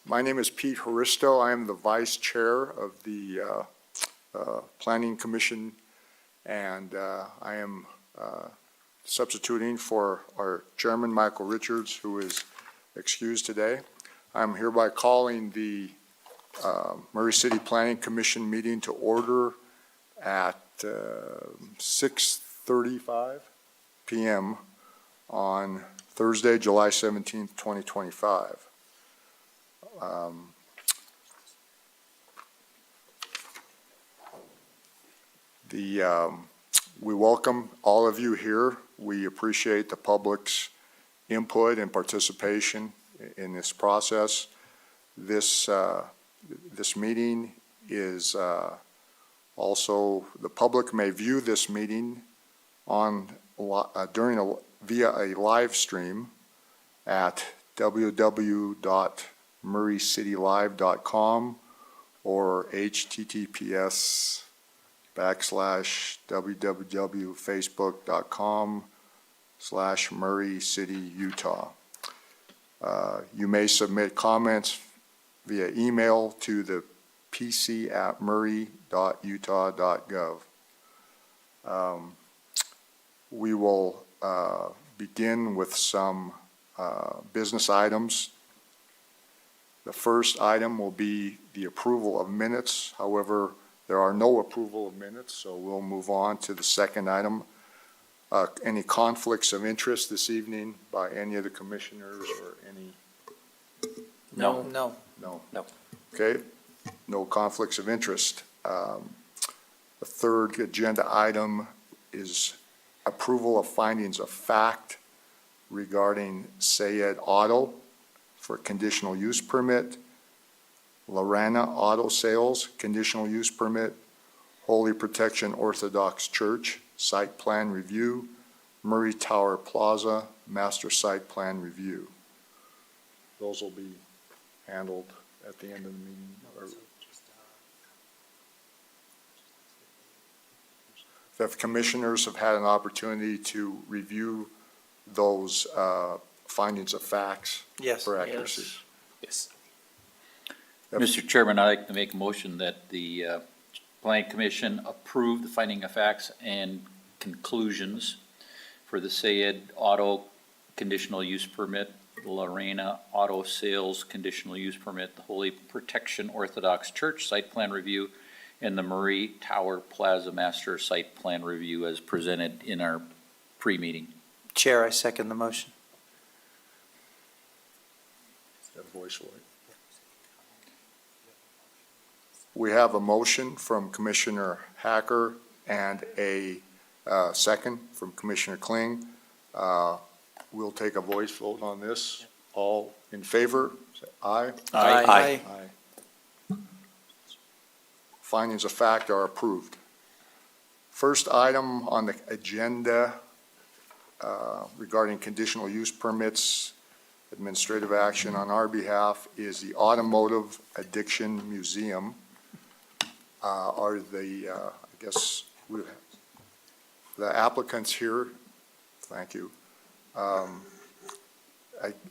My name is Pete Haristo. I am the Vice Chair of the Planning Commission, and I am substituting for our Chairman, Michael Richards, who is excused today. I'm hereby calling the Murray City Planning Commission meeting to order at 6:35 p.m. on Thursday, July 17th, 2025. We welcome all of you here. We appreciate the public's input and participation in this process. This meeting is also, the public may view this meeting on via a live stream at www.murraycitylive.com or https://www.facebook.com/MurrayCityUtah. You may submit comments via email to the pc@murray.utah.gov. We will begin with some business items. The first item will be the approval of minutes. However, there are no approval of minutes, so we'll move on to the second item. Any conflicts of interest this evening by any of the commissioners or any? No. Okay, no conflicts of interest. The third agenda item is approval of findings of fact regarding Sayed Auto for conditional use permit, Lorana Auto Sales conditional use permit, Holy Protection Orthodox Church site plan review, Murray Tower Plaza master site plan review. Those will be handled at the end of the meeting. The commissioners have had an opportunity to review those findings of facts for accuracy. Yes. Mr. Chairman, I'd like to make a motion that the Planning Commission approve the finding of facts and conclusions for the Sayed Auto conditional use permit, the Lorena Auto Sales conditional use permit, the Holy Protection Orthodox Church site plan review, and the Murray Tower Plaza master site plan review as presented in our pre-meeting. Chair, I second the motion. Is that a voice vote? We have a motion from Commissioner Hacker and a second from Commissioner Kling. We'll take a voice vote on this. All in favor, say aye. Aye. Findings of fact are approved. First item on the agenda regarding conditional use permits, administrative action on our behalf is the Automotive Addiction Museum. Are the, I guess, the applicants here? Thank you.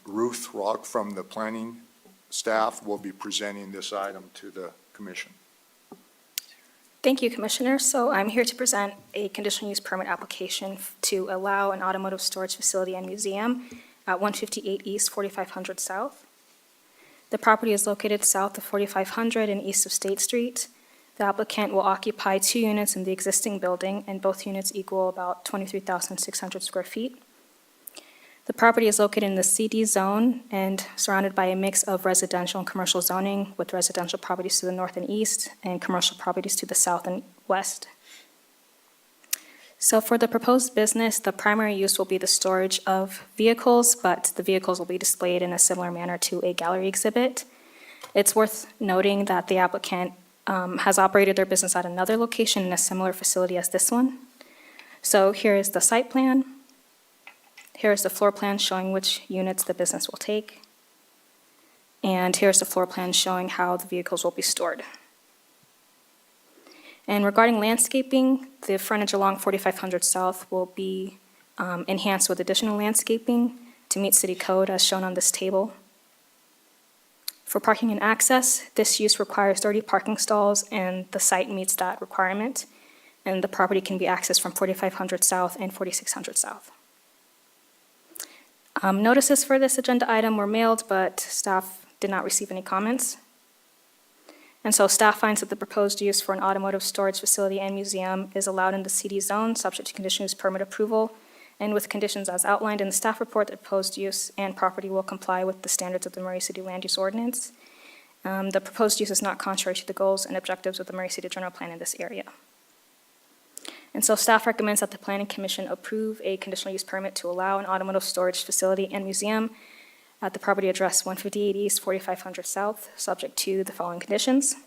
Ruth Rock from the planning staff will be presenting this item to the commission. Thank you, Commissioner. So I'm here to present a conditional use permit application to allow an automotive storage facility and museum at 158 East, 4500 South. The property is located south of 4500 and east of State Street. The applicant will occupy 2 units in the existing building, and both units equal about 23,600 square feet. The property is located in the CD zone and surrounded by a mix of residential and commercial zoning, with residential properties to the north and east and commercial properties to the south and west. So for the proposed business, the primary use will be the storage of vehicles, but the vehicles will be displayed in a similar manner to a gallery exhibit. It's worth noting that the applicant has operated their business at another location in a similar facility as this one. So here is the site plan. Here is the floor plan showing which units the business will take. And here's the floor plan showing how the vehicles will be stored. And regarding landscaping, the frontage along 4500 South will be enhanced with additional landscaping to meet city code as shown on this table. For parking and access, this use requires 30 parking stalls, and the site meets that requirement. And the property can be accessed from 4500 South and 4600 South. Notices for this agenda item were mailed, but staff did not receive any comments. And so staff finds that the proposed use for an automotive storage facility and museum is allowed in the CD zone, subject to conditional use permit approval, and with conditions as outlined in the staff report, the proposed use and property will comply with the standards of the Murray City Land Use Ordinance. The proposed use is not contrary to the goals and objectives of the Murray City General Plan in this area. And so staff recommends that the Planning Commission approve a conditional use permit to allow an automotive storage facility and museum at the property address 158 East, 4500 South, subject to the following conditions.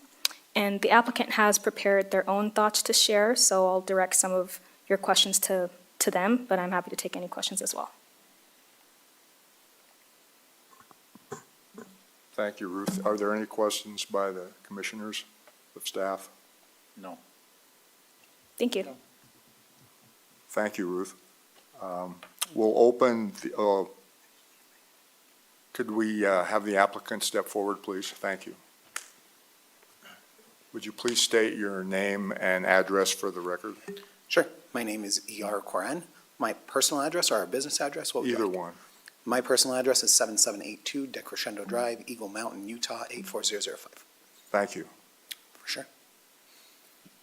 And the applicant has prepared their own thoughts to share, so I'll direct some of your questions to them, but I'm happy to take any questions as well. Thank you, Ruth. Are there any questions by the commissioners of staff? No. Thank you. Thank you, Ruth. We'll open, could we have the applicant step forward, please? Thank you. Would you please state your name and address for the record? Sure. My name is E.R. Koren. My personal address or our business address? What would you Either like? one. My personal address is 7782 Decrescendo Drive, Eagle Mountain, Utah, 84005. Thank you. For sure.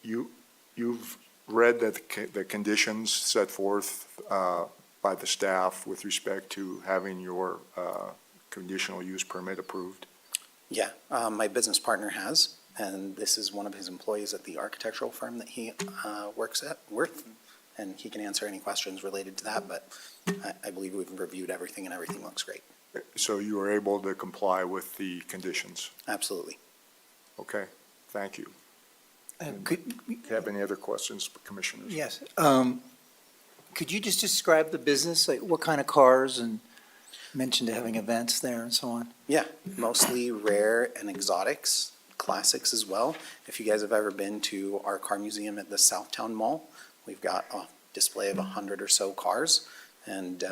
You've read that the conditions set forth by the staff with respect to having your conditional use permit approved? Yeah, my business partner has, and this is one of his employees at the architectural firm that he works with, and he can answer any questions related to that, but I believe we've reviewed everything and everything looks great. So you are able to comply with the conditions? Absolutely. Okay, thank you. Could, Do you have any other questions, commissioners? yes, could you just describe the business, like what kind of cars, and mentioned having events there and so on? Yeah, mostly rare and exotics, classics as well. If you guys have ever been to our car museum at the Southtown Mall, we've got a display of 100 or so cars, and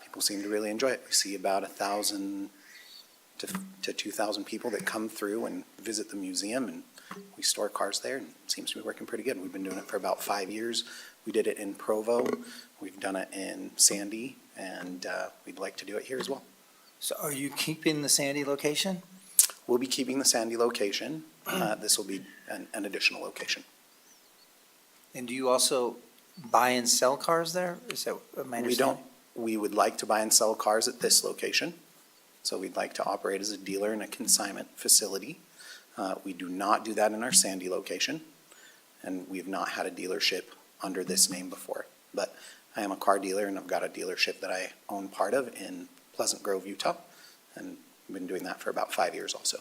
people seem to really enjoy it. We see about 1,000 to 2,000 people that come through and visit the museum, and we store cars there, and it seems to be working pretty good. We've been doing it for about 5 years. We did it in Provo, we've done it in Sandy, and we'd like to do it here as well. So are you keeping the Sandy location? We'll be keeping the Sandy location. This will be an additional location. And do you also buy and sell cars there? Is that my We don't, understanding? we would like to buy and sell cars at this location. So we'd like to operate as a dealer in a consignment facility. We do not do that in our Sandy location, and we have not had a dealership under this name before. But I am a car dealer, and I've got a dealership that I own part of in Pleasant Grove, Utah, and I've been doing that for about 5 years also.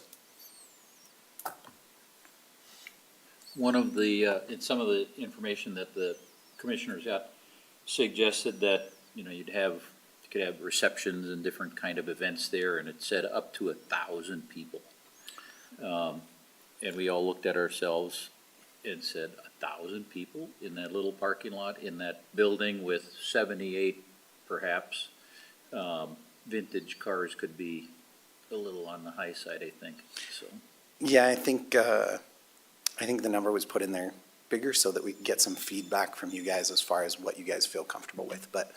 One of the, in some of the information that the commissioners got suggested that, you could have receptions and different kind of events there, and it said up to 1,000 people. And we all looked at ourselves and said, 1,000 people in that little parking lot, in that building with 78 perhaps, vintage cars could be a little on the high side, I think, so. Yeah, I think the number was put in there bigger so that we could get some feedback from you guys as far as what you guys feel comfortable with. But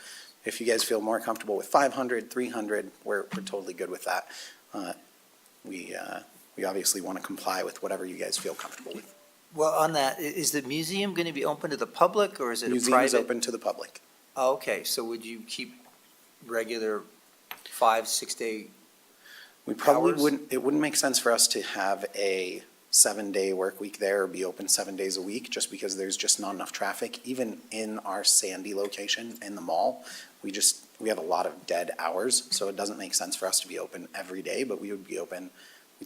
if you guys feel more comfortable with 500, 300, we're totally good with that. We obviously want to comply with whatever you guys feel comfortable with. Well, on that, is the museum going to be open to the public, or is it a Museum is private? open to the public. Oh, okay, so would you keep regular 5-6 day? We probably Hours? wouldn't, it wouldn't make sense for us to have a 7-day work week there or be open 7 days a week, just because there's just not enough traffic. Even in our Sandy location in the mall, we have a lot of dead hours, so it doesn't make sense for us to be open every day, but we'd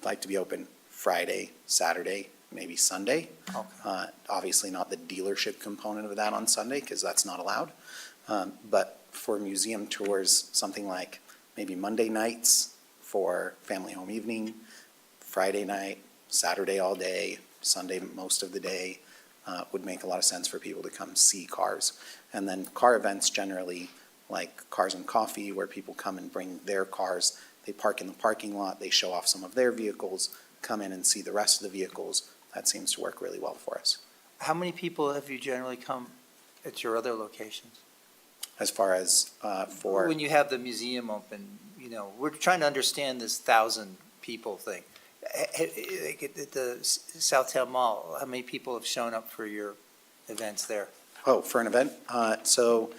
like to be open Friday, Saturday, maybe Sunday. Okay. Obviously not the dealership component of that on Sunday, because that's not allowed. But for museum tours, something like maybe Monday nights for family home evening, Friday night, Saturday all day, Sunday most of the day, would make a lot of sense for people to come see cars. And then car events generally, like Cars and Coffee, where people come and bring their cars they park in the parking lot, they show off some of their vehicles, come in and see the rest of the vehicles. That seems to work really well for us. How many people have you generally come at your other locations? As far as for, When you have the museum open, we're trying to understand this 1,000 people thing. Like at the Southtown Mall, how many people have shown up for your events there? oh, for an event, so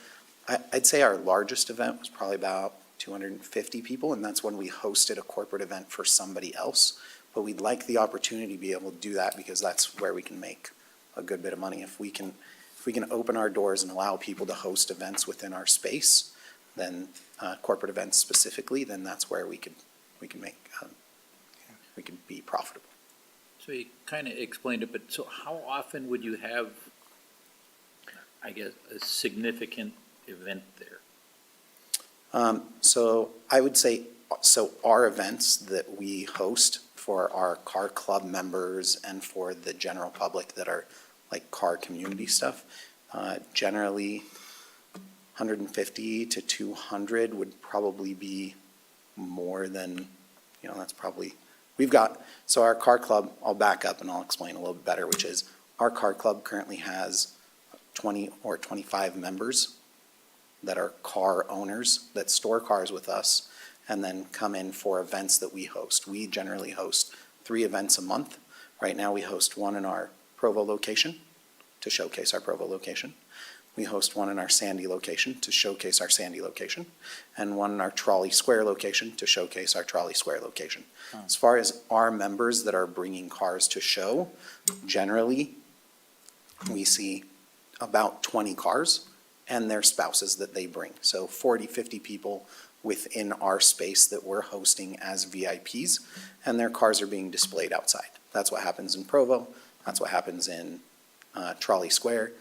I'd say our largest event was probably about 250 people, and that's when we hosted a corporate event for somebody else. But we'd like the opportunity to be able to do that because that's where we can make a good bit of money. If we can open our doors and allow people to host events within our space, then corporate events specifically, then that's where we can make, we can be profitable. So you kind of explained it, but so how often would you have, I guess, a significant event there? So I would say, so our events that we host for our car club members and for the general public that are like car community stuff, generally 150 to 200 would probably be more than, that's probably, so our car club, I'll back up and I'll explain a little bit better, which is our car club currently has 20 or 25 members that are car owners that store cars with us and then come in for events that we host. We generally host 3 events a month. Right now, we host one in our Provo location to showcase our Provo location. We host one in our Sandy location to showcase our Sandy location, and one in our Trolley Square location to showcase our Trolley Square location. As far as our members that are bringing cars to show, generally, we see about 20 cars and their spouses that they bring. So 40, 50 people within our space that we're hosting as VIPs, and their cars are being displayed outside. That's what happens in Provo. That's what happens in Trolley Square.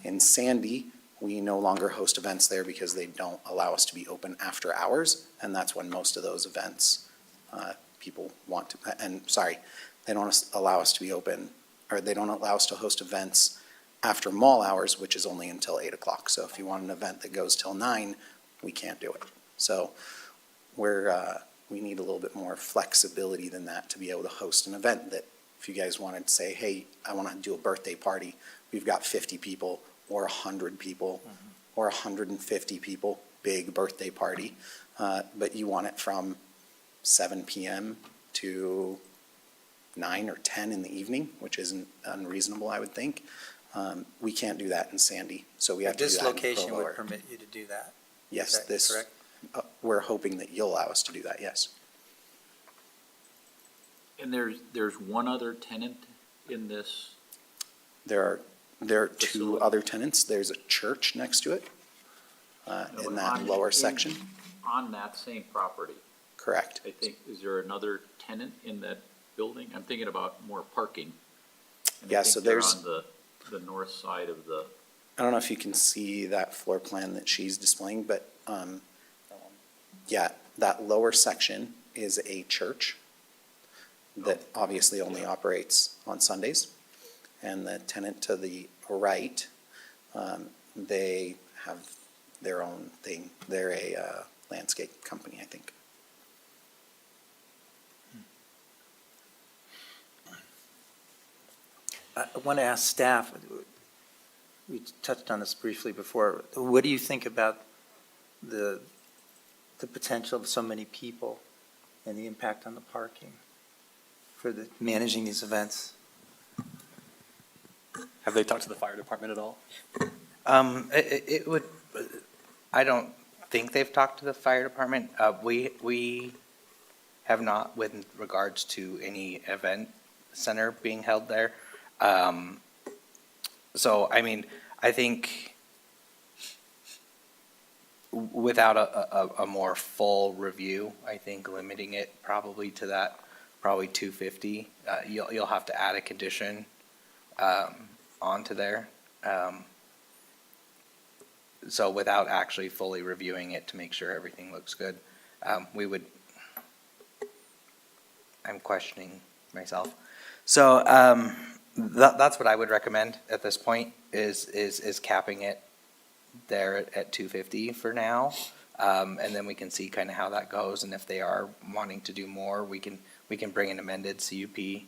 In Sandy, we no longer host events there because they don't allow us to be open after hours, and that's when most of those events, people want to, they don't allow us to be open, or they don't allow us to host events after mall hours, which is only until 8 o'clock. So if you want an event that goes till 9, we can't do it. So we need a little bit more flexibility than that to be able to host an event that if you guys wanted to say, hey, I want to do a birthday party, we've got 50 people or 100 people or 150 people, big birthday party, but you want it from 7 p.m. to 9 or 10 in the evening, which isn't unreasonable, I would think. We can't do that in Sandy, so we have to do This that in location Provo would or- permit you to do that. Yes, Is that this, correct? we're hoping that you'll allow us to do that, yes. And there's one other tenant in this? There are 2 Facility. other tenants. There's a church next to it, in that lower section, On that same property, correct. I think, is there another tenant in that building? I'm thinking about more parking. And I Yeah, think so they're there's- on the north side of the, I don't know if you can see that floor plan that she's displaying, but, yeah, that lower section is a church that obviously only operates on Sundays. And the tenant to the right, they have their own thing. They're a landscape company, I think. I want to ask staff, we touched on this briefly before, what do you think about the potential of so many people and the impact on the parking for managing these events? Have they talked to the fire department at all? It would, I don't think they've talked to the fire department. We have not with regards to any event center being held there. So, I mean, I think without a more full review, I think limiting it probably to that, probably 250, you'll have to add a condition onto there. So without actually fully reviewing it to make sure everything looks good, I'm questioning myself. So that's what I would recommend at this point is capping it there at 250 for now. And then we can see kind of how that goes, and if they are wanting to do more, we can bring an amended CUP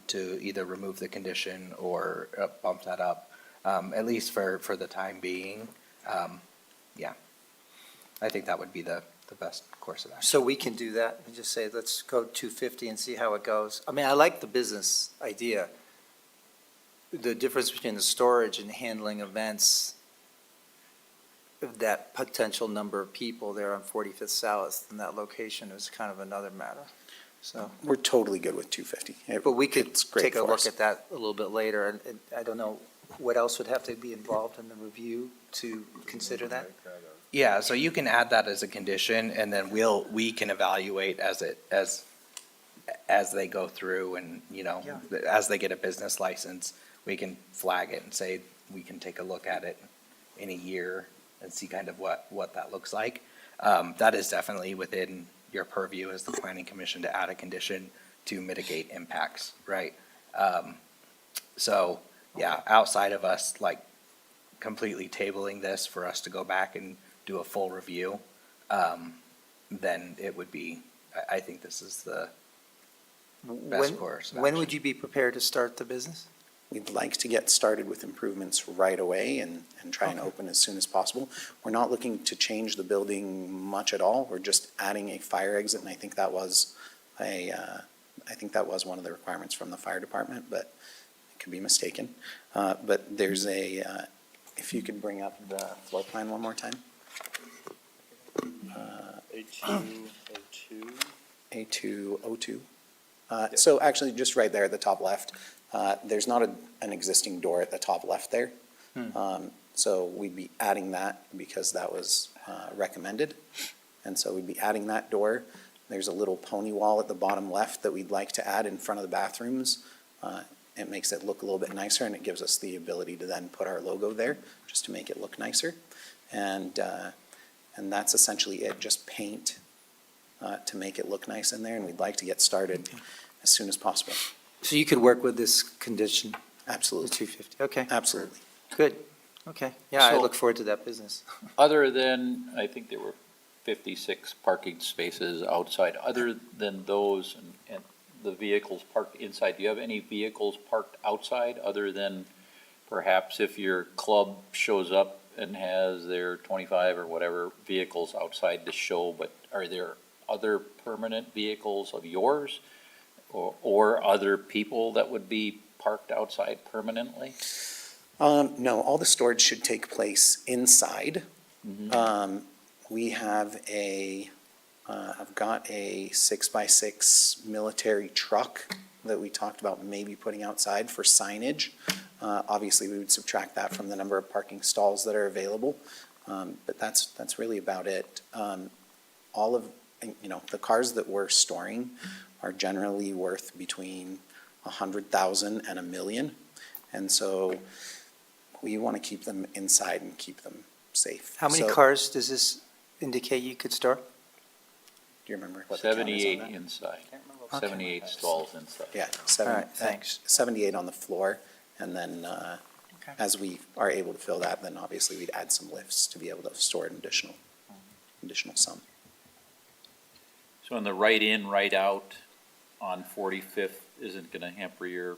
to either remove the condition or bump that up, at least for the time being. Yeah, I think that would be the best course of action. So we can do that and just say, let's go 250 and see how it goes. I mean, I like the business idea. The difference between the storage and handling events, that potential number of people there on 45th South in that location is kind of another matter. So, We're totally good with 250. but we could It's great take a for look us. at that a little bit later. And I don't know, what else would have to be involved in the review to consider that? Yeah, so you can add that as a condition, and then we can evaluate as they go through and, as they get a business license, we can flag it and say, we can take a look at it in a year and see kind of what that looks like. That is definitely within your purview as the planning commission to add a condition to mitigate impacts, right? So, yeah, outside of us, like, completely tabling this for us to go back and do a full review, then it would be, I think this is the best course of When action. would you be prepared to start the business? We'd like to get started with improvements right away and try and Okay. open as soon as possible. We're not looking to change the building much at all. We're just adding a fire exit, and I think that was one of the requirements from the fire department, but I could be mistaken. But there's if you could bring up the floor plan one more time. A202. So actually, just right there at the top left, there's not an existing door at the top left there. So we'd be adding that because that was recommended. And so we'd be adding that door. There's a little pony wall at the bottom left that we'd like to add in front of the bathrooms. It makes it look a little bit nicer, and it gives us the ability to then put our logo there, just to make it look nicer. And that's essentially it, just paint to make it look nice in there, and we'd like to get started as soon as possible. So you could work with this condition, the Absolutely, 250? Okay, absolutely. good. Okay, yeah, I So- look forward to that business. Other than, I think there were 56 parking spaces outside, other than those and the vehicles parked inside, do you have any vehicles parked outside other than perhaps if your club shows up and has their 25 or whatever vehicles outside the show, but are there other permanent vehicles of yours or other people that would be parked outside permanently? No, all the storage should take place inside. We have I've got a 6x6 military truck that we talked about maybe putting outside for signage. Obviously, we would subtract that from the number of parking stalls that are available, but that's really about it. All of, the cars that we're storing are generally worth between 100,000 and $1 million. And so we want to keep them inside and keep them safe. How many So- cars does this indicate you could store? Do you remember what the count is on 78 that? inside, Okay. 78 stalls inside. Yeah, All right, thanks. 78 on the floor, and then Okay. as we are able to fill that, then obviously we'd add some lifts to be able to store an additional sum. So in the right in, right out on 45th isn't going to hamper your,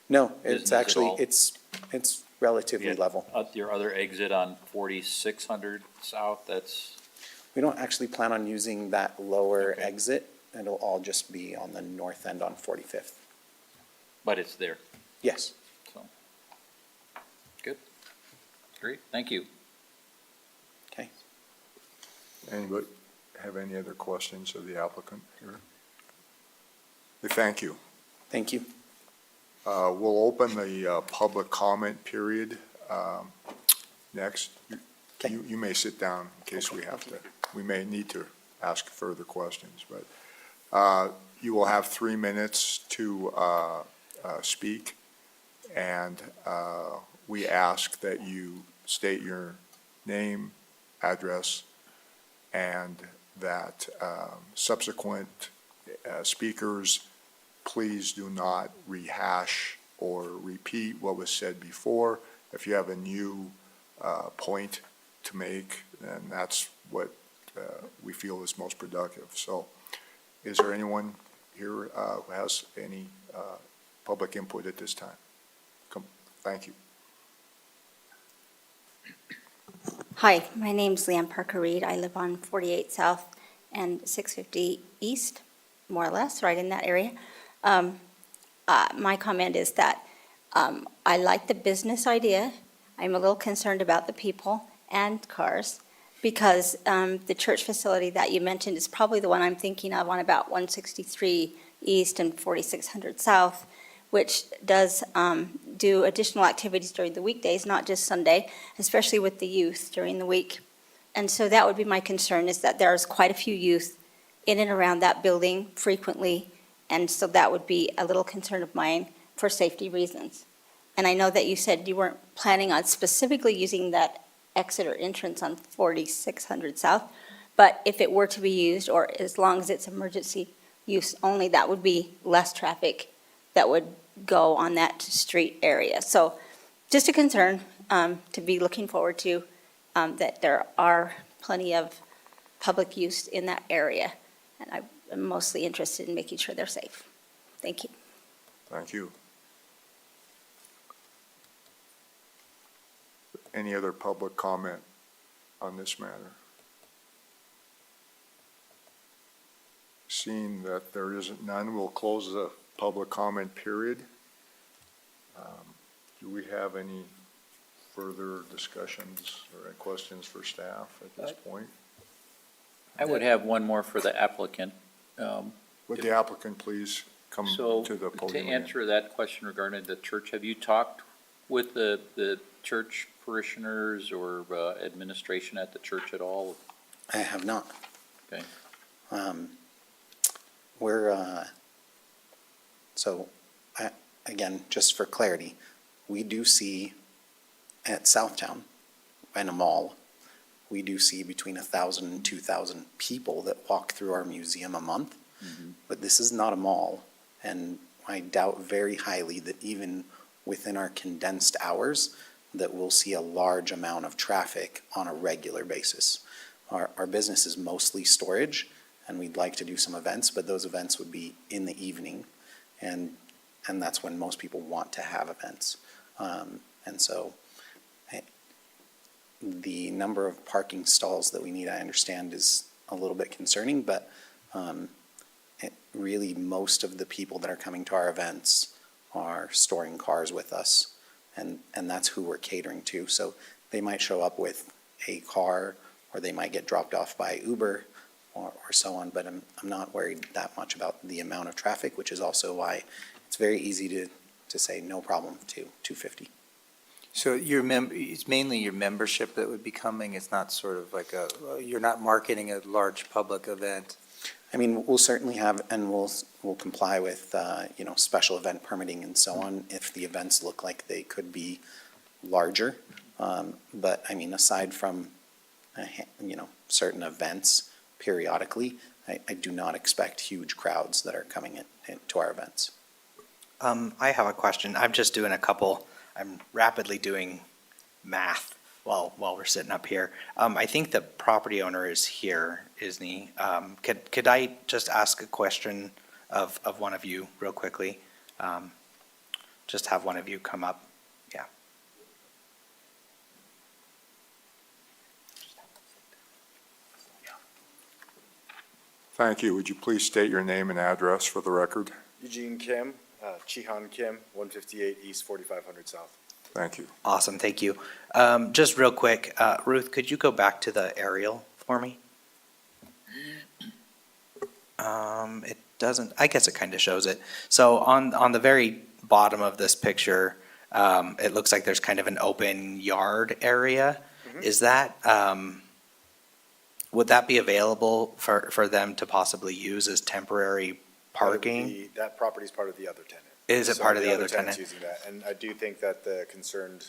No, Business it's at actually, all? it's relatively Yeah. level. your other exit on 4600 south, that's, We don't actually plan on using that lower exit. It'll all just be on the north end on 45th. but it's there, Yes. so. Good. Great, thank you. Okay. Anybody have any other questions of the applicant here? Thank you. Thank you. We'll open the public comment period next. Okay. You may sit down in case we have to, we may need to ask further questions, but you will have 3 minutes to speak, and we ask that you state your name, address, and that subsequent speakers, please do not rehash or repeat what was said before. If you have a new point to make, and that's what we feel is most productive. So is there anyone here who has any public input at this time? Thank you. Hi, my name's Leanne Parker Reed. I live on 48 South and 650 East, more or less, right in that area. My comment is that I like the business idea. I'm a little concerned about the people and cars because the church facility that you mentioned is probably the one I'm thinking of on about 163 East and 4600 South, which does do additional activities during the weekdays, not just Sunday, especially with the youth during the week. And so that would be my concern, is that there's quite a few youth in and around that building frequently, and so that would be a little concern of mine for safety reasons. And I know that you said you weren't planning on specifically using that exit or entrance on 4600 South, but if it were to be used, or as long as it's emergency use only, that would be less traffic that would go on that street area. So just a concern to be looking forward to, that there are plenty of public use in that area. And I'm mostly interested in making sure they're safe. Thank you. Thank you. Any other public comment on this matter? Seeing that there isn't none, we'll close the public comment period. Do we have any further discussions or any questions for staff at this point? I would have one more for the applicant. Would the applicant please come So, to the to podium? again? answer that question regarding the church, have you talked with the church parishioners or administration at the church at all? I have not. Okay. Again, just for clarity, we do see at Southtown, in a mall, we do see between 1,000 and 2,000 people that walk through our museum a month. But this is not a mall, and I doubt very highly that even within our condensed hours, that we'll see a large amount of traffic on a regular basis. Our business is mostly storage, and we'd like to do some events, but those events would be in the evening, and that's when most people want to have events. And so the number of parking stalls that we need, I understand, is a little bit concerning, but really most of the people that are coming to our events are storing cars with us, and that's who we're catering to. So they might show up with a car, or they might get dropped off by Uber, or so on, but I'm not worried that much about the amount of traffic, which is also why it's very easy to say no problem to 250. So it's mainly your membership that would be coming, it's not sort of like you're not marketing a large public event? I mean, we'll certainly have, and we'll comply with, special event permitting and so on, if the events look like they could be larger. But, I mean, aside from, certain events periodically, I do not expect huge crowds that are coming to our events. I have a question. I'm rapidly doing math while we're sitting up here. I think the property owner is here, isn't he? Could I just ask a question of one of you real quickly? Just have one of you come up. Yeah. Thank you. Would you please state your name and address for the record? Eugene Kim, Chihan Kim, 158 East, 4500 South. Thank you. Awesome, thank you. Just real quick, Ruth, could you go back to the aerial for me? It doesn't, I guess it kind of shows it. So on the very bottom of this picture, it looks like there's kind of an open yard area. Is that, would that be available for them to possibly use as temporary parking? That property is part of the other tenant. Is it So part of the other tenant's tenant? using that, and I do think that the concerned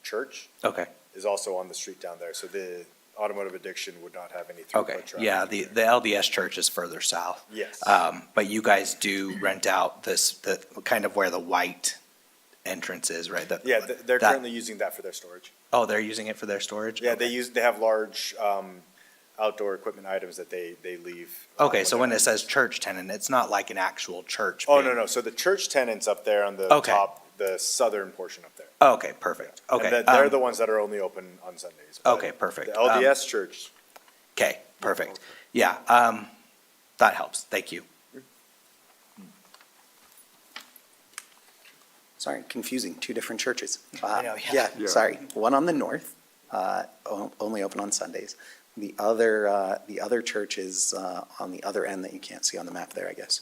church Okay, is also on the street down there, so the automotive addiction would not have any okay. throughput traffic. Yeah, the LDS church is further south. Yes. But you guys do rent out the kind of where the white entrance is, right? Yeah, they're that- currently using that for their storage. Oh, they're using it for their storage? Yeah, Okay. they have large, outdoor equipment items that they leave. Okay, so when they're- it says church tenant, it's not like an actual church? Oh, being- no, no, so the church tenant's up there on the Okay. top, the southern portion up there. Okay, perfect. Okay. And they're the ones that are only open on Sundays. but Okay, perfect. The LDS church, Okay, perfect. Yeah, that helps. Thank you. Sorry, confusing, two different churches. I know, yeah. Yeah. Sorry, one on the north, only open on Sundays. The other church is on the other end that you can't see on the map there, I guess.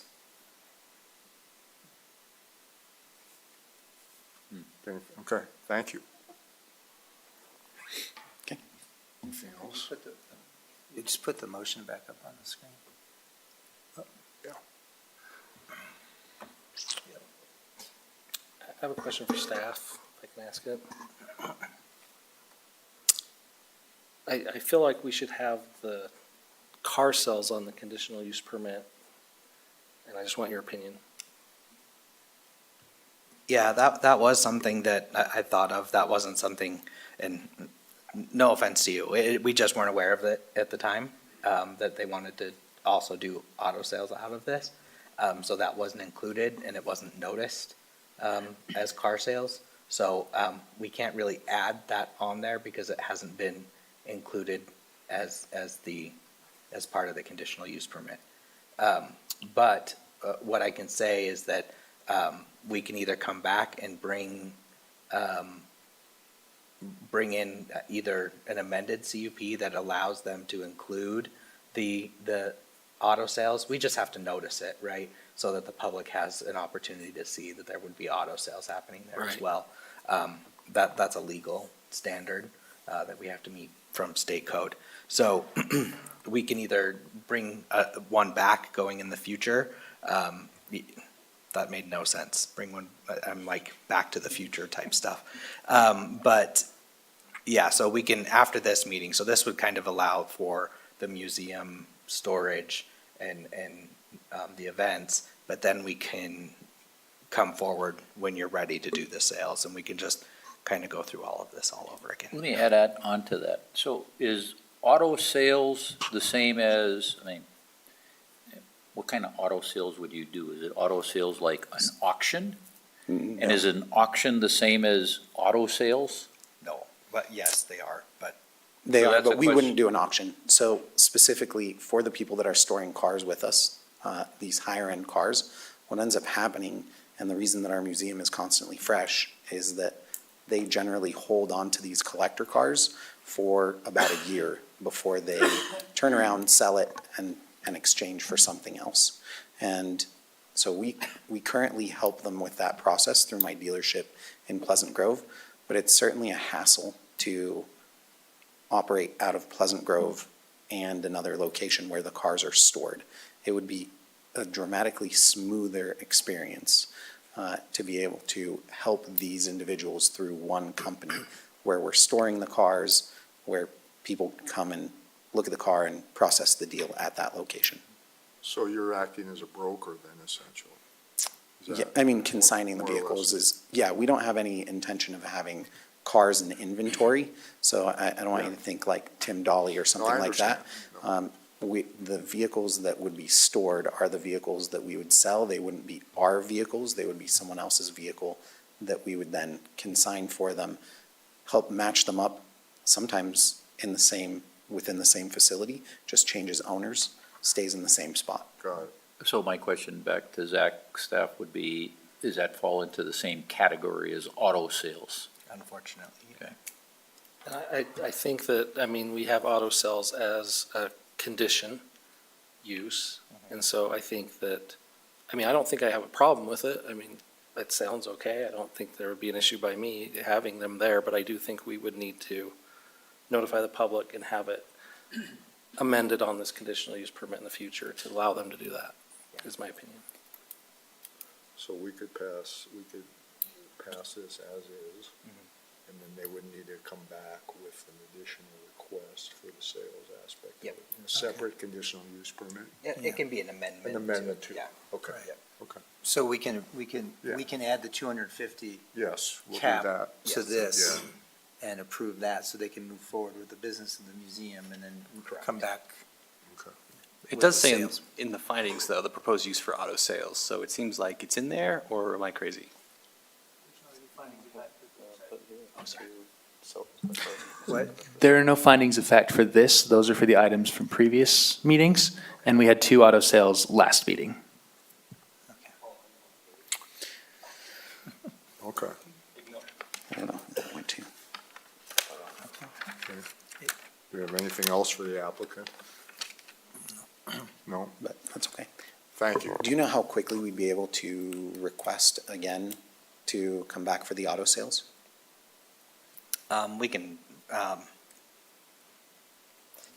Okay, thank you. Okay. Anything else? You just put the motion back up on the screen. I have a question for staff, if I can ask it. I feel like we should have the car sales on the conditional use permit, and I just want your opinion. Yeah, that was something that I thought of. That wasn't something, and no offense to you, we just weren't aware of it at the time, that they wanted to also do auto sales out of this. So that wasn't included and it wasn't noticed as car sales. So we can't really add that on there because it hasn't been included as part of the conditional use permit. But what I can say is that we can either come back and bring in either an amended CUP that allows them to include the auto sales. We just have to notice it, right? So that the public has an opportunity to see that there would be auto sales happening there as Right. well. That's a legal standard that we have to meet from state code. So we can either bring one back going in the future. That made no sense. Bring one, I'm like back to the future type stuff. But yeah, so we can, after this meeting, so this would kind of allow for the museum storage and the events, but then we can come forward when you're ready to do the sales, and we can just kind of go through all of this all over again. Let me add on to that. So is auto sales the same as, I mean, what kind of auto sales would you do? Is it auto sales like an auction? And is an auction the same as auto sales? No, but yes, they are, but. They So are, that's but a we question. wouldn't do an auction. So specifically for the people that are storing cars with us, these higher end cars, what ends up happening, and the reason that our museum is constantly fresh, is that they generally hold on to these collector cars for about a year before they turn around, sell it, and exchange for something else. And so we currently help them with that process through my dealership in Pleasant Grove, but it's certainly a hassle to operate out of Pleasant Grove and another location where the cars are stored. It would be a dramatically smoother experience to be able to help these individuals through one company where we're storing the cars, where people come and look at the car and process the deal at that location. So you're acting as a broker then, essentially? Is Yeah, that I mean, consigning the more or vehicles less? is, yeah, we don't have any intention of having cars in inventory, so I don't want you to think like Tim Dolly or No, I something like that. understand. No. The vehicles that would be stored are the vehicles that we would sell. They wouldn't be our vehicles. They would be someone else's vehicle that we would then consign for them, help match them up, sometimes within the same facility, just changes owners, stays in the same spot. Got it. So my question back to Zach staff would be, does that fall into the same category as auto sales? Unfortunately. And I think that, I mean, we have auto sales as a condition use, and so I think that, I mean, I don't think I have a problem with it. I mean, that sounds okay. I don't think there would be an issue by me having them there, but I do think we would need to notify the public and have it amended on this conditional use permit in the future to allow them to do that, is my opinion. So we could pass this as is, and then they wouldn't need to come back with an additional request for the sales aspect of Yep. it. In a separate conditional use permit? It can be an amendment. An amendment to, Yeah. okay, Yep. okay. So we can Yeah. add the 250 Yes, we'll do cap that. to Yes. this. and approve that so they can move forward with the business of the museum and then come back. It does with say sales. in the findings, though, the proposed use for auto sales, so it seems like it's in there, or am I crazy? I'm sorry. What? There are no findings of fact for this. Those are for the items from previous meetings, and we had 2 auto sales last meeting. Okay. I don't know, that went to. Do you have anything else for the applicant? No? But that's okay. Thank you. Do you know how quickly we'd be able to request again to come back for the auto sales? We can,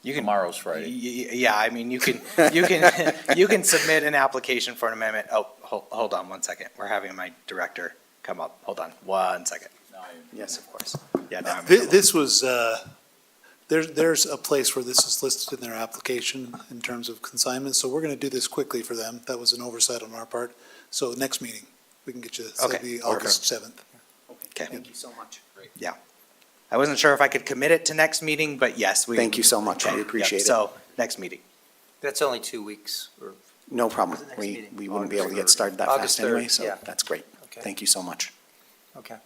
you can. Tomorrow's Friday. Yeah, I mean, you can submit an application for an amendment. Oh, hold on 1 second. We're having my director come up. Hold on 1 second. Yes, of course. Yeah, now I'm. This was, there's a place where this is listed in their application in terms of consignment, so we're going to do this quickly for them. That was an oversight on our part. So next meeting, we can get you, so Okay. it'll be August 7th. Okay. Thank you so much. Yeah. I wasn't sure if I could commit it to next meeting, but yes. Thank you so much. We Okay, appreciate yep, it. So, next meeting. That's only 2 weeks, or, No problem. When's the next We, meeting? we wouldn't be able to get started that August fast 3rd, anyway, so yeah. that's great. Okay. Thank you so much. okay.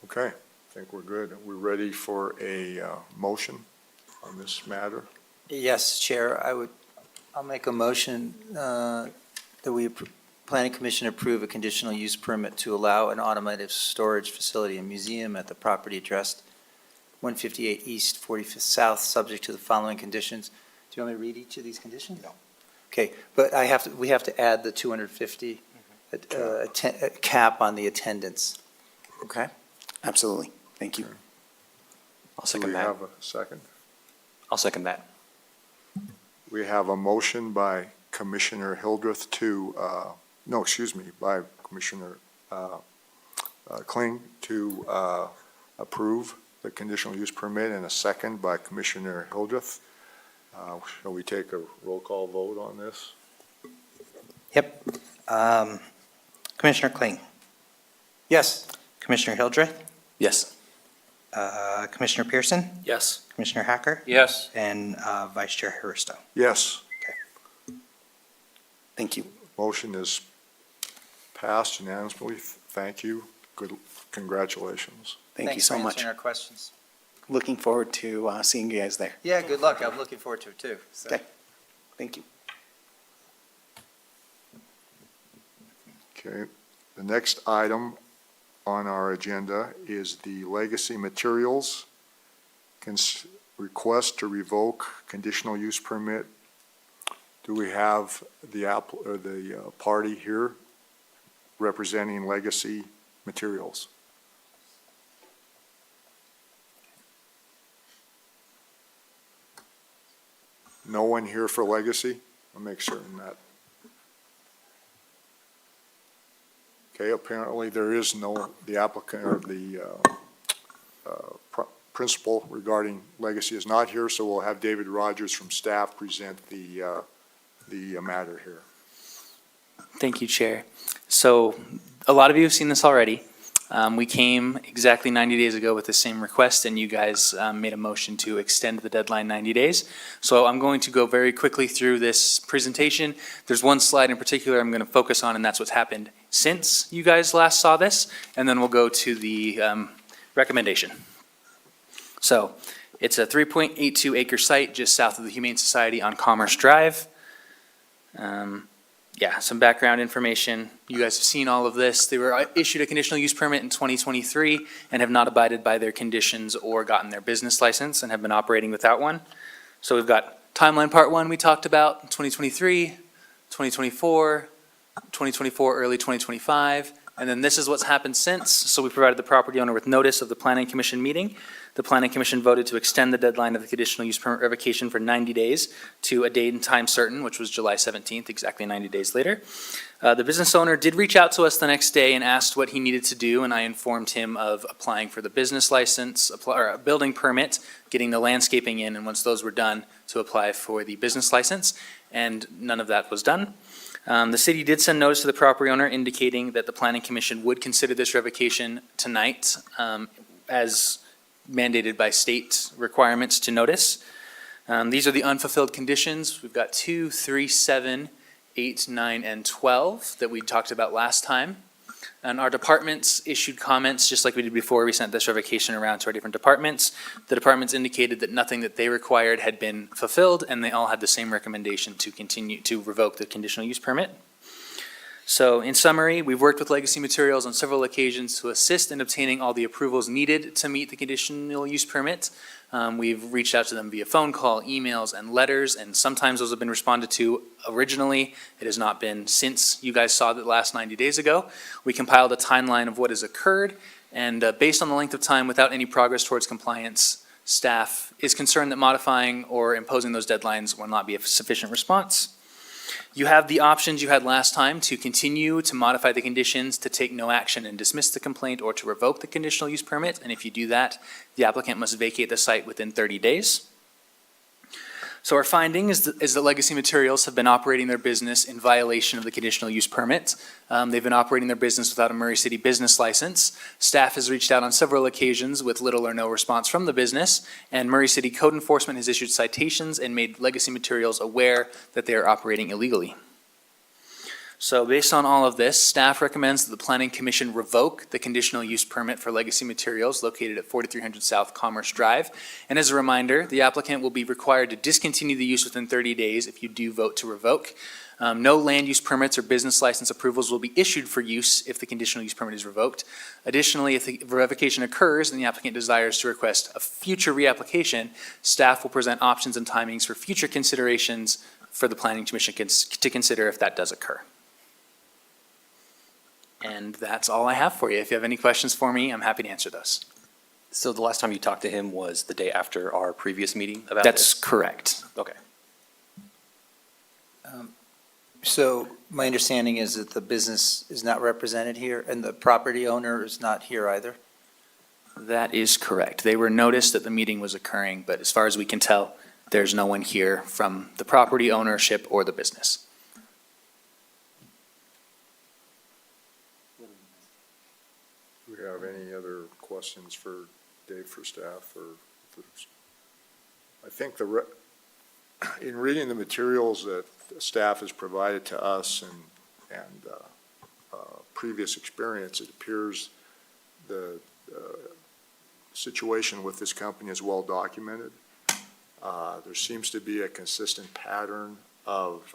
Okay, I think we're good. We're ready for a motion on this matter. Yes, Chair, I'll make a motion that we, Planning Commission approve a conditional use permit to allow an automotive storage facility and museum at the property addressed 158 East, 45th South, subject to the following conditions. Do you want me to read each of these conditions? No. Okay, but we have to add the 250 cap on the attendance. Okay? Absolutely. Thank you. I'll Do second we that. have a second? I'll second that. We have a motion by Commissioner Hildreth by Commissioner Kling to approve the conditional use permit, and a second by Commissioner Hildreth. Shall we take a roll call vote on this? Yep. Commissioner Kling, Yes. Commissioner Hildreth, Yes. Commissioner Pearson, Yes. Commissioner Hacker, Yes. and Vice Chair Huristo. Yes, Thank you. motion is passed unanimously. Thank you. Good, congratulations. Thank you Thanks so for much. answering our questions. Looking forward to seeing you guys there. Yeah, good luck. I'm looking forward to it, too. So. Okay. Thank you. Okay, the next item on our agenda is the Legacy Materials request to revoke conditional use permit. Do we have the party here representing Legacy Materials? No one here for Legacy? I'll make certain that. Okay, apparently there is the applicant or the principal regarding Legacy is not here, so we'll have David Rogers from staff present the matter here. Thank you, Chair. So a lot of you have seen this already. We came exactly 90 days ago with the same request, and you guys made a motion to extend the deadline 90 days. So I'm going to go very quickly through this presentation. There's one slide in particular I'm going to focus on, and that's what's happened since you guys last saw this, and then we'll go to the recommendation. So it's a 3.82 acre site just south of the Humane Society on Commerce Drive. Yeah, some background information. You guys have seen all of this. They were issued a conditional use permit in 2023 and have not abided by their conditions or gotten their business license and have been operating without one. So we've got timeline part one we talked about, 2023, 2024, 2024, early 2025. And then this is what's happened since. So we provided the property owner with notice of the Planning Commission meeting. The Planning Commission voted to extend the deadline of the conditional use permit revocation for 90 days to a date and time certain, which was July 17th, exactly 90 days later. The business owner did reach out to us the next day and asked what he needed to do, and I informed him of applying for the business license, or a building permit, getting the landscaping in, and once those were done, to apply for the business license, and none of that was done. The city did send notice to the property owner indicating that the Planning Commission would consider this revocation tonight, as mandated by state requirements to notice. These are the unfulfilled conditions. We've got 2, 3, 7, 8, 9, and 12 that we talked about last time. And our departments issued comments, just like we did before. We sent this revocation around to our different departments. The departments indicated that nothing that they required had been fulfilled, and they all had the same recommendation to continue to revoke the conditional use permit. So in summary, we've worked with Legacy Materials on several occasions to assist in obtaining all the approvals needed to meet the conditional use permit. We've reached out to them via phone call, emails, and letters, and sometimes those have been responded to originally. It has not been since you guys saw that last 90 days ago. We compiled a timeline of what has occurred, and based on the length of time without any progress towards compliance, staff is concerned that modifying or imposing those deadlines will not be a sufficient response. You have the options you had last time to continue to modify the conditions, to take no action and dismiss the complaint, or to revoke the conditional use permit. And if you do that, the applicant must vacate the site within 30 days. So our finding is that Legacy Materials have been operating their business in violation of the conditional use permit. They've been operating their business without a Murray City business license. Staff has reached out on several occasions with little or no response from the business, and Murray City Code Enforcement has issued citations and made Legacy Materials aware that they are operating illegally. So based on all of this, staff recommends that the Planning Commission revoke the conditional use permit for Legacy Materials located at 4300 South Commerce Drive. And as a reminder, the applicant will be required to discontinue the use within 30 days if you do vote to revoke. No land use permits or business license approvals will be issued for use if the conditional use permit is revoked. Additionally, if the revocation occurs and the applicant desires to request a future reapplication, staff will present options and timings for future considerations for the Planning Commission to consider if that does occur. And that's all I have for you. If you have any questions for me, I'm happy to answer those. So the last time you talked to him was the day after our previous meeting about That's this? correct. Okay. So my understanding is that the business is not represented here, and the property owner is not here either? That is correct. They were noticed that the meeting was occurring, but as far as we can tell, there's no one here from the property ownership or the business. Do we have any other questions for Dave, for staff, or? I think in reading the materials that the staff has provided to us and previous experience, it appears the situation with this company is well documented. There seems to be a consistent pattern of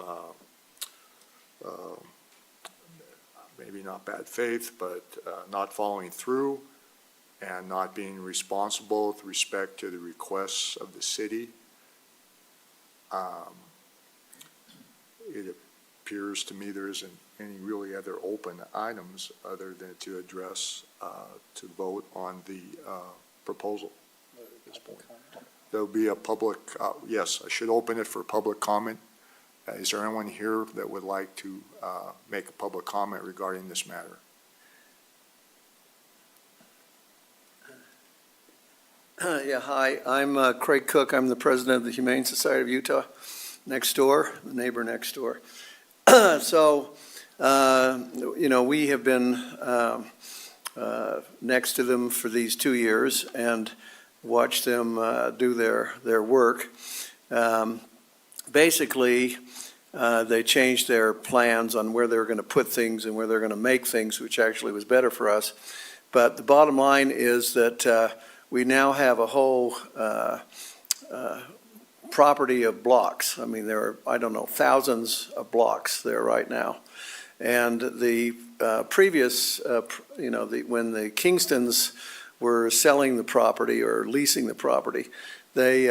maybe not bad faith, but not following through and not being responsible with respect to the requests of the city. It appears to me there isn't any really other open items other than to address, to vote on the proposal at this point. There'll be a public, yes, I should open it for public comment. Is there anyone here that would like to make a public comment regarding this matter? Yeah, hi, I'm Craig Cook. I'm the president of the Humane Society of Utah, next door, the neighbor next door. So, we have been next to them for these 2 years and watched them do their work. Basically, they changed their plans on where they were going to put things and where they're going to make things, which actually was better for us. But the bottom line is that we now have a whole property of blocks. I mean, there are, I don't know, thousands of blocks there right now. And the previous, when the Kingstons were selling the property or leasing the property, they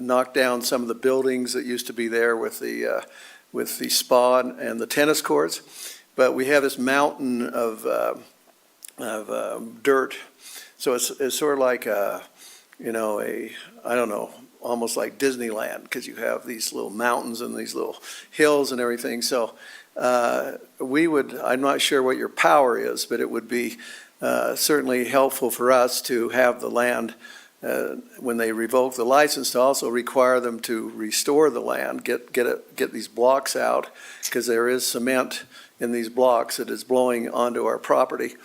knocked down some of the buildings that used to be there with the spa and the tennis courts. But we have this mountain of dirt. So it's sort of like I don't know, almost like Disneyland, because you have these little mountains and these little hills and everything. So I'm not sure what your power is, but it would be certainly helpful for us to have the land, when they revoke the license, to also require them to restore the land, get these blocks out, because there is cement in these blocks that is blowing onto our property.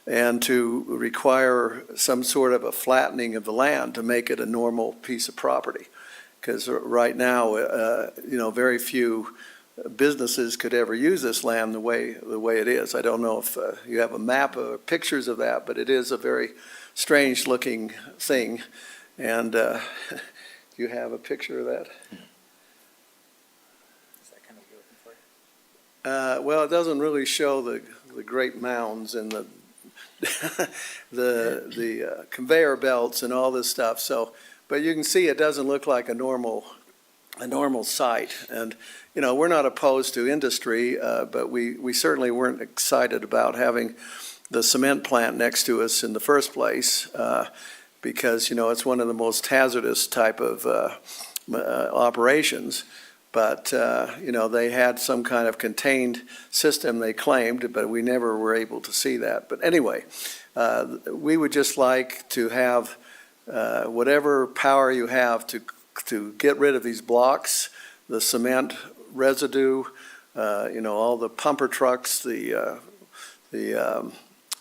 and to require some sort of a flattening of the land to make it a normal piece of property. Because right now, very few businesses could ever use this land the way it is. I don't know if you have a map or pictures of that, but it is a very strange-looking thing. And do you have a picture of that? Well, it doesn't really show the great mounds and the conveyor belts and all this stuff. So, but you can see it doesn't look like a normal site. And, we're not opposed to industry, but we certainly weren't excited about having the cement plant next to us in the first place, because, it's one of the most hazardous type of operations. But, they had some kind of contained system they claimed, but we never were able to see that. But anyway, we would just like to have whatever power you have to get rid of these blocks, the cement residue, all the pumper trucks, the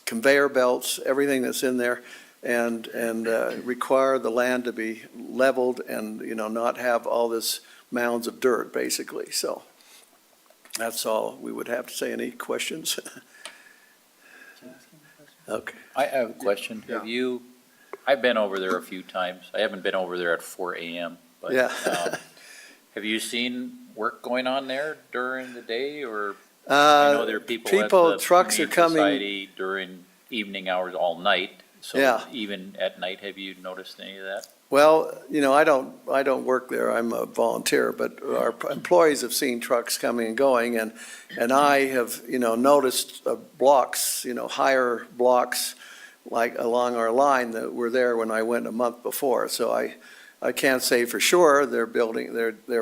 conveyor belts, everything that's in there, and require the land to be leveled and, not have all this mounds of dirt, basically. So that's all we would have to say. Any questions? Okay. I have a question. I've been over there a few times. I haven't been over there at 4 AM, but Yeah. have you seen work going on there during the day, or I know there are people at the trucks are Humane coming. Society during evening hours all night. So Yeah. even at night, have you noticed any of that? Well, I don't work there. I'm a volunteer, but our employees have seen trucks coming and going, and I have, noticed blocks, higher blocks like along our line that were there when I went a month before. So I can't say for sure they're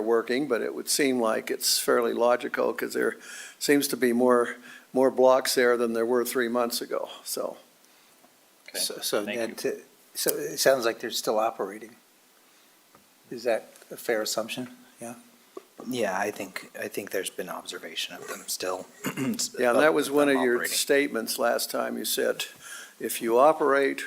working, but it would seem like it's fairly logical because there seems to be more blocks there than there were 3 months ago, so. Okay. So Thank Ned, you. so it sounds like they're still operating. Is that a fair assumption? Yeah, I think there's been observation of them still. Yeah, and that was one of your operating. statements last time. You said, if you operate,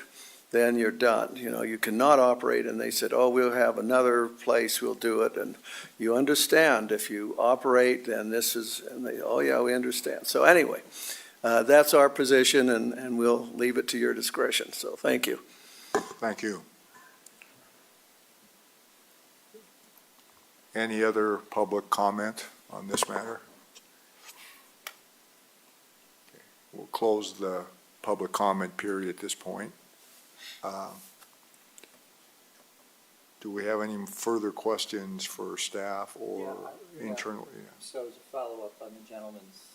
then you're done. You cannot operate, and they said, oh, we'll have another place, we'll do it. And you understand, if you operate, then this is, and they, oh, yeah, we understand. So anyway, that's our position, and we'll leave it to your discretion. So thank you. Thank you. Any other public comment on this matter? We'll close the public comment period at this point. Do we have any further questions for staff or internally? So as a follow-up on the gentleman's.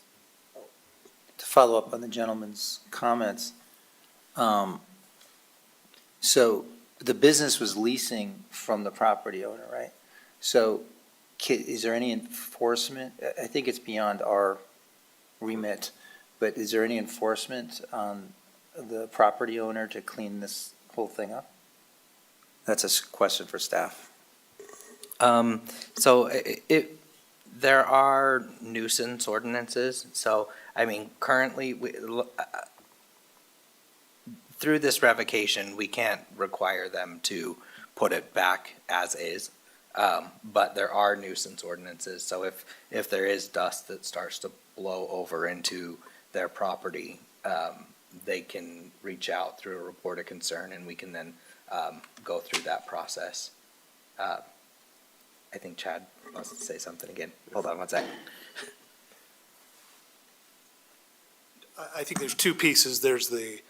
To follow up on the gentleman's comments, so the business was leasing from the property owner, right? So is there any enforcement? I think it's beyond our remit, but is there any enforcement on the property owner to clean this whole thing up? That's a question for staff. So there are nuisance ordinances. So, currently, through this revocation, we can't require them to put it back as is. But there are nuisance ordinances. So if there is dust that starts to blow over into their property, they can reach out through a report of concern, and we can then go through that process. I think Chad wants to say something again. Hold on one second. I think there's two pieces. There's the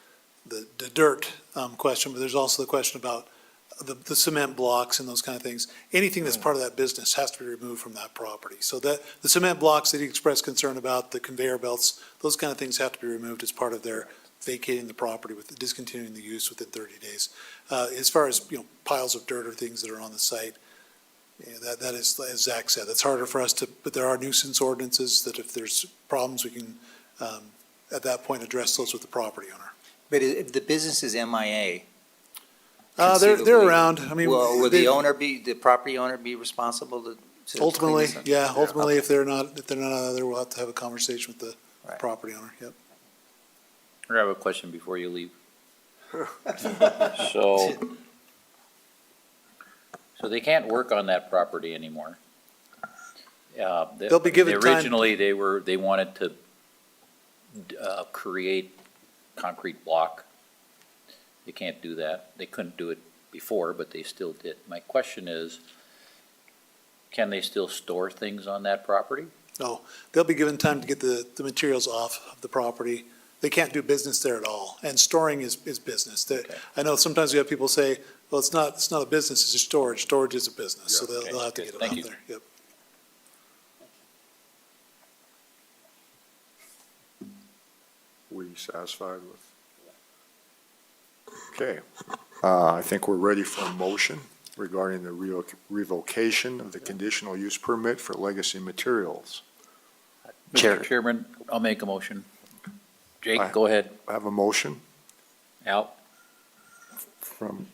dirt question, but there's also the question about the cement blocks and those kind of things. Anything that's part of that business has to be removed from that property. So that, the cement blocks that he expressed concern about, the conveyor belts, those kind of things have to be removed as part of their vacating the property with discontinuing the use within 30 days. As far as, piles of dirt or things that are on the site, that is, as Zach said, that's harder for us to, but there are nuisance ordinances that if there's problems, we can, at that point, address those with the property owner. But if the business is MIA. They're conceivably, around. I mean, Will they- the property owner be responsible to clean Ultimately, this up? yeah, ultimately, Okay. if they're not out there, we'll have to have a conversation with the Right. property owner, yep. I have a question before you leave. So they can't work on that property anymore. They'll be given time. Originally, they wanted to create concrete block. They can't do that. They couldn't do it before, but they still did. My question is, can they still store things on that property? No, they'll be given time to get the materials off of the property. They can't do business there at all, and storing is business. Okay. I know sometimes we have people say, well, it's not a business, it's a storage. Storage is a business, so Yeah, okay, they'll have to good. get it Thank out you. there. Yep. We satisfied with? Okay, I think we're ready for a motion regarding the revocation of the conditional use permit for Legacy Materials. Mr. Chairman, I'll make a motion. Jake, Aye. go ahead. I have a motion Al? from,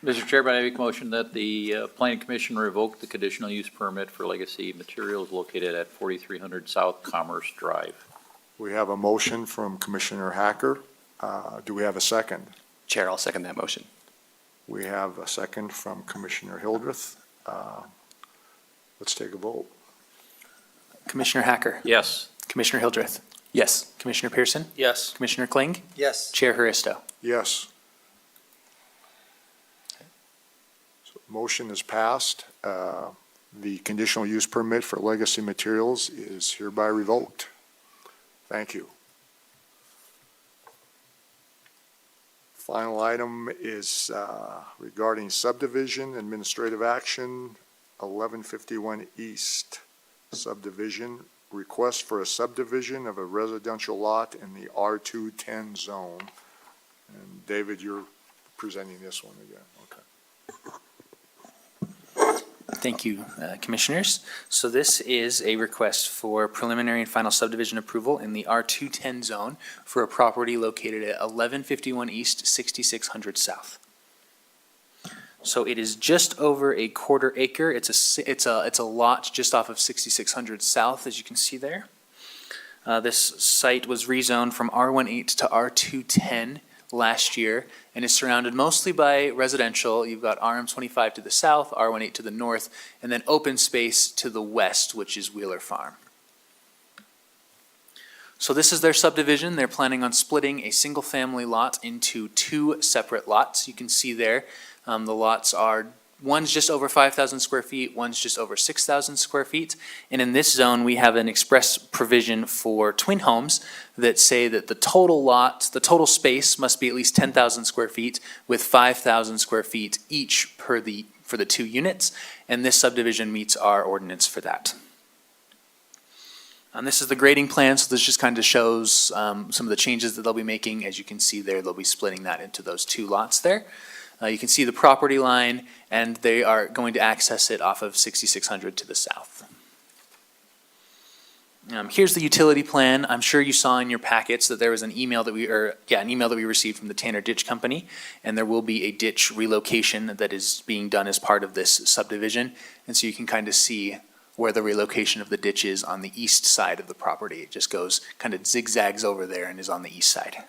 Mr. Chairman, I make a motion that the planning commission revoke the conditional use permit for Legacy Materials located at 4300 South Commerce Drive. we have a motion from Commissioner Hacker. Do we have a second? Chair, I'll second that motion. We have a second from Commissioner Hildreth. Let's take a vote. Commissioner Hacker, Yes. Commissioner Hildreth, Yes. Commissioner Pearson, Yes. Commissioner Kling, Yes. Chair Haristo. Yes. So motion is passed. The conditional use permit for Legacy Materials is hereby revoked. Thank you. Final item is regarding subdivision administrative action, 1151 East subdivision, request for a subdivision of a residential lot in the R210 zone. And David, you're presenting this one again, okay. Thank you, Commissioners. So this is a request for preliminary and final subdivision approval in the R210 zone for a property located at 1151 East, 6600 South. So it is just over a quarter acre. It's a lot just off of 6600 South, as you can see there. This site was rezoned from R18 to R210 last year and is surrounded mostly by residential. You've got RM25 to the south, R18 to the north, and then open space to the west, which is Wheeler Farm. So this is their subdivision. They're planning on splitting a single-family lot into two separate lots. You can see there, the lots are, one's just over 5,000 square feet, one's just over 6,000 square feet. And in this zone, we have an express provision for twin homes that say that the total lot, the total space must be at least 10,000 square feet with 5,000 square feet each for the two units. And this subdivision meets our ordinance for that. And this is the grading plan, so this just kind of shows some of the changes that they'll be making. As you can see there, they'll be splitting that into those two lots there. You can see the property line, and they are going to access it off of 6600 to the south. Here's the utility plan. I'm sure you saw in your packets that there was an email that we received from the Tanner Ditch Company, and there will be a ditch relocation that is being done as part of this subdivision. And so you can kind of see where the relocation of the ditch is on the east side of the property. It just goes, kind of zigzags over there and is on the east side.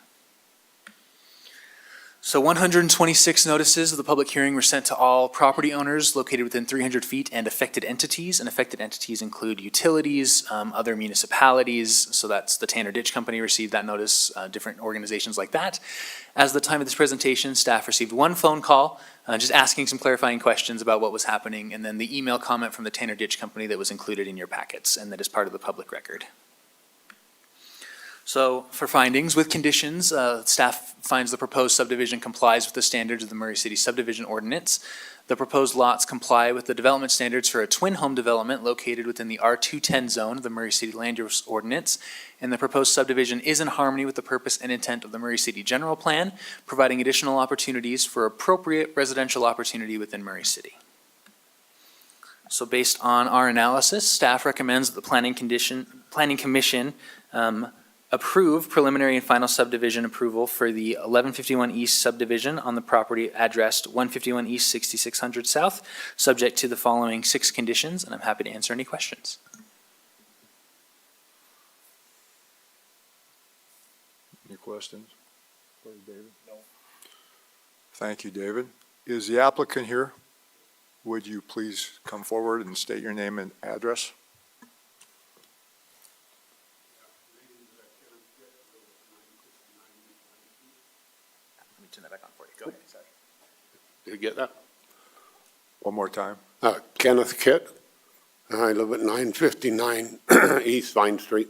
So 126 notices of the public hearing were sent to all property owners located within 300 feet and affected entities. And affected entities include utilities, other municipalities. So that's the Tanner Ditch Company received that notice, different organizations like that. As of the time of this presentation, staff received one phone call, just asking some clarifying questions about what was happening, and then the email comment from the Tanner Ditch Company that was included in your packets and that is part of the public record. So for findings, with conditions, staff finds the proposed subdivision complies with the standards of the Murray City Subdivision Ordinance. The proposed lots comply with the development standards for a twin home development located within the R210 zone of the Murray City Land Use Ordinance. And the proposed subdivision is in harmony with the purpose and intent of the Murray City General Plan, providing additional opportunities for appropriate residential opportunity within Murray City. So based on our analysis, staff recommends that the Planning Commission approve preliminary and final subdivision approval for the 1151 East subdivision on the property addressed 151 East, 6600 South, subject to the following 6 conditions, and I'm happy to answer any questions. Any questions for David? No. Thank you, David. Is the applicant here? Would you please come forward and state your name and address? Let me turn that back on for you. Go ahead, sorry. Did you get that? One more time. Kenneth Kitt, and I live at 959 East Vine Street.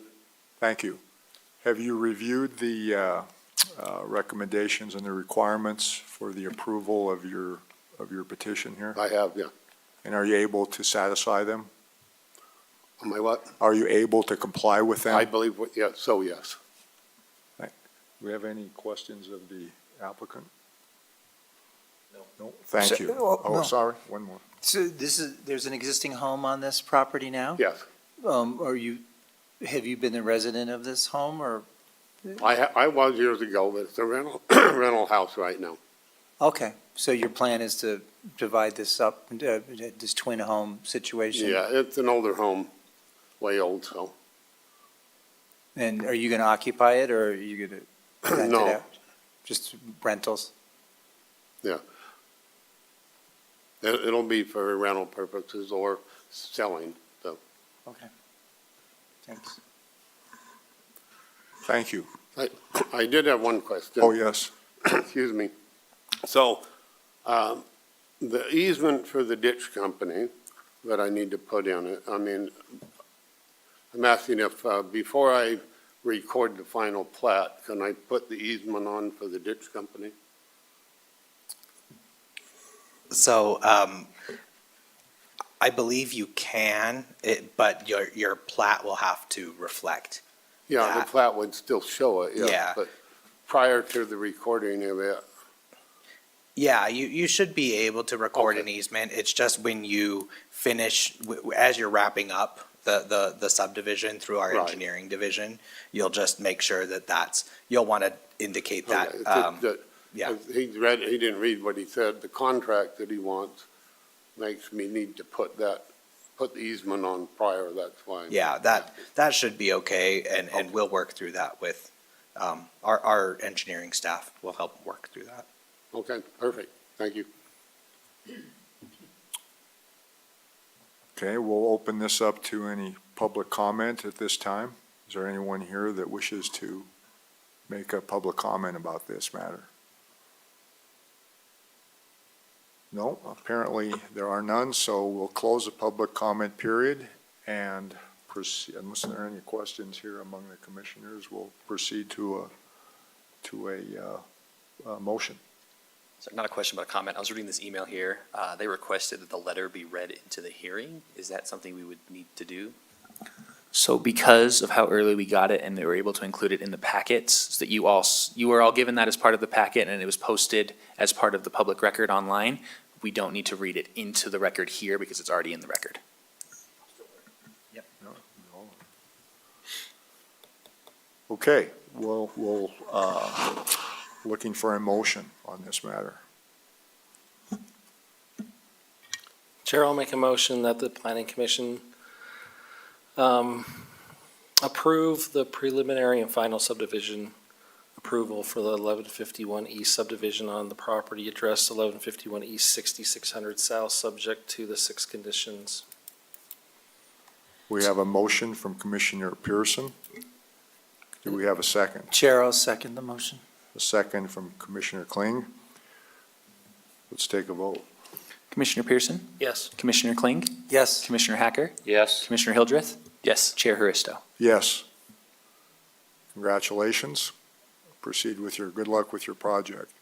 Thank you. Have you reviewed the recommendations and the requirements for the approval of your petition here? I have, yeah. And are you able to satisfy them? Am I what? Are you able to comply with them? I believe, yes, so yes. Do we have any questions of the applicant? No. Thank So- you. oh, Oh, no. sorry, one more. So there's an existing home on this property now? Yes. Have you been a resident of this home, or? I was years ago, but it's a rental house right now. Okay, so your plan is to divide this up, this twin home situation? Yeah, it's an older home, way old, so. And are you going to occupy it, or are you going to rent it No. out? Just rentals? It'll be for rental purposes or selling, so. Okay. Thanks. Thank you. I did have one question. Oh, yes. Excuse me. So, the easement for the ditch company that I need to put in it, I mean, I'm asking if, before I record the final plat, can I put the easement on for the ditch company? So, I believe you can, but your plat will have to reflect. Yeah, the That- plat would still show it, yeah. Yeah. But prior to the recording of it, Yeah, you should be able to record an Okay. easement. It's just when you finish, as you're wrapping up the subdivision through our Right. engineering division, you'll just make sure you'll want to indicate that, okay, it's that- yeah. he didn't read what he said, the contract that he wants makes me need to put the easement on prior, that's why. Yeah, that should be okay, and we'll work through that with, our engineering staff will help work through that. Okay, perfect, thank you. Okay, we'll open this up to any public comment at this time. Is there anyone here that wishes to make a public comment about this matter? No, apparently there are none, so we'll close the public comment period and proceed, unless there are any questions here among the commissioners, we'll proceed to a motion. So not a question, but a comment. I was reading this email here. They requested that the letter be read into the hearing. Is that something we would need to do? So because of how early we got it and they were able to include it in the packets, so that you were all given that as part of the packet and it was posted as part of the public record online, we don't need to read it into the record here because it's already in the record. Okay, we'll, looking for a motion on this matter. Chair, I'll make a motion that the planning commission approve the preliminary and final subdivision approval for the 1151 East subdivision on the property address 1151 East 6600 South, subject to the 6 conditions. We have a motion from Commissioner Pearson. Do we have a second? Chair, I'll second the motion. A second from Commissioner Kling. Let's take a vote. Commissioner Pearson? Yes. Commissioner Kling? Yes. Commissioner Hacker? Yes. Commissioner Hildreth? Yes. Chair Huristo? Yes. Congratulations. Proceed with good luck with your project.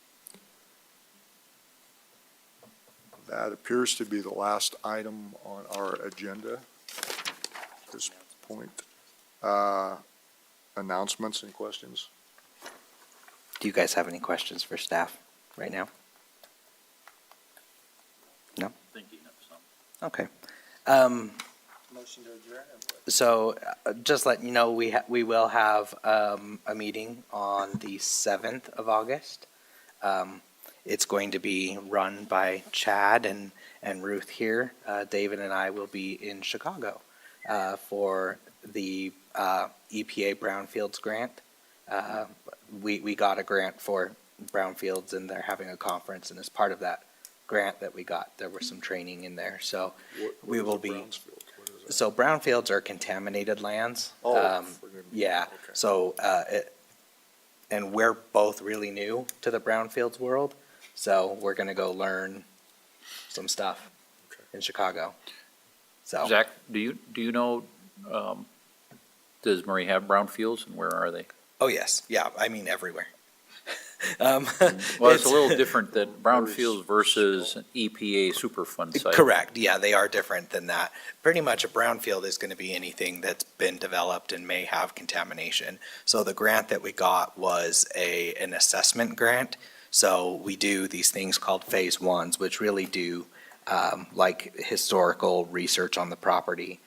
That appears to be the last item on our agenda at this point. Announcements and questions? Do you guys have any questions for staff right now? Thinking of some. Okay. Motion to adjourn? So, just letting you know, we will have, a meeting on the 7th of August. It's going to be run by Chad and Ruth here. David and I will be in Chicago, for the, EPA Brownfields grant. we got a grant for brownfields, and they're having a conference, and as part of that grant that we got, there was some training in there, so we will be. So brownfields are contaminated lands. Yeah, so, and we're both really new to the brownfields world, so we're gonna go learn some stuff in Chicago. So, Zach, do you know, does Murray have brownfields, and where are they? oh yes, yeah, I mean everywhere. Well, it's a little different than brownfields versus an EPA Superfund site. Correct, yeah, they are different than that. Pretty much a brownfield is gonna be anything that's been developed and may have contamination. So the grant that we got was an assessment grant. So we do these things called phase ones, which really do like historical research on the property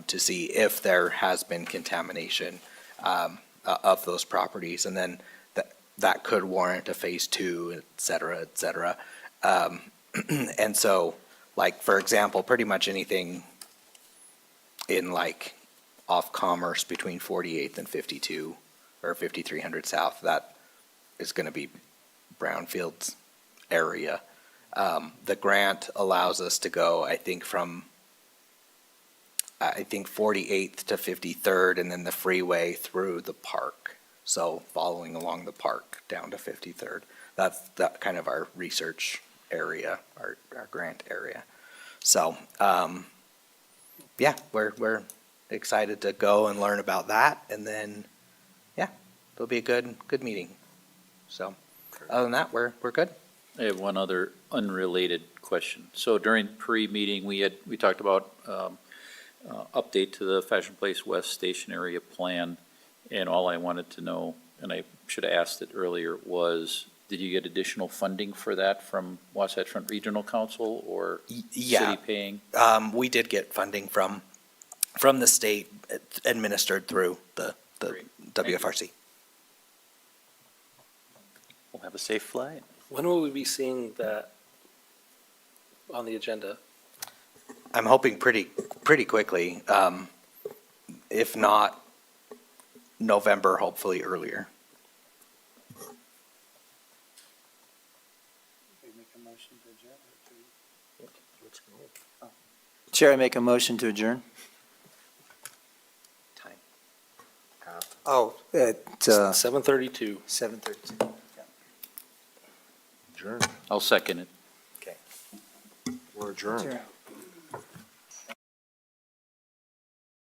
to see if there has been contamination of those properties. And then that could warrant a phase two, et cetera, et cetera. And so, like, for example, pretty much anything in like off Commerce between 48th and 52 or 5300 South, that is going to be brownfields area. The grant allows us to go, I think, from 48th to 53rd, and then the freeway through the park. So following along the park down to 53rd. That's that kind of our research area, our grant area. So, yeah, we're excited to go and learn about that, and then, yeah, it'll be a good meeting. So, other than that, we're good. I have one other unrelated question. So during pre-meeting, we talked about update to the Fashion Place West Station Area Plan, and all I wanted to know, and I should have asked it earlier, was did you get additional funding for that from Wasatch Front Regional Council or Yeah. city paying? We did get funding from the state administered through the WFRC. We'll have a safe flight. When will we be seeing that on the agenda? I'm hoping pretty quickly. If not November, hopefully earlier. Chair, I make a motion to adjourn. Time. Oh, at 7:32. 7:32. Adjourn. I'll second it. We're adjourned. Sure.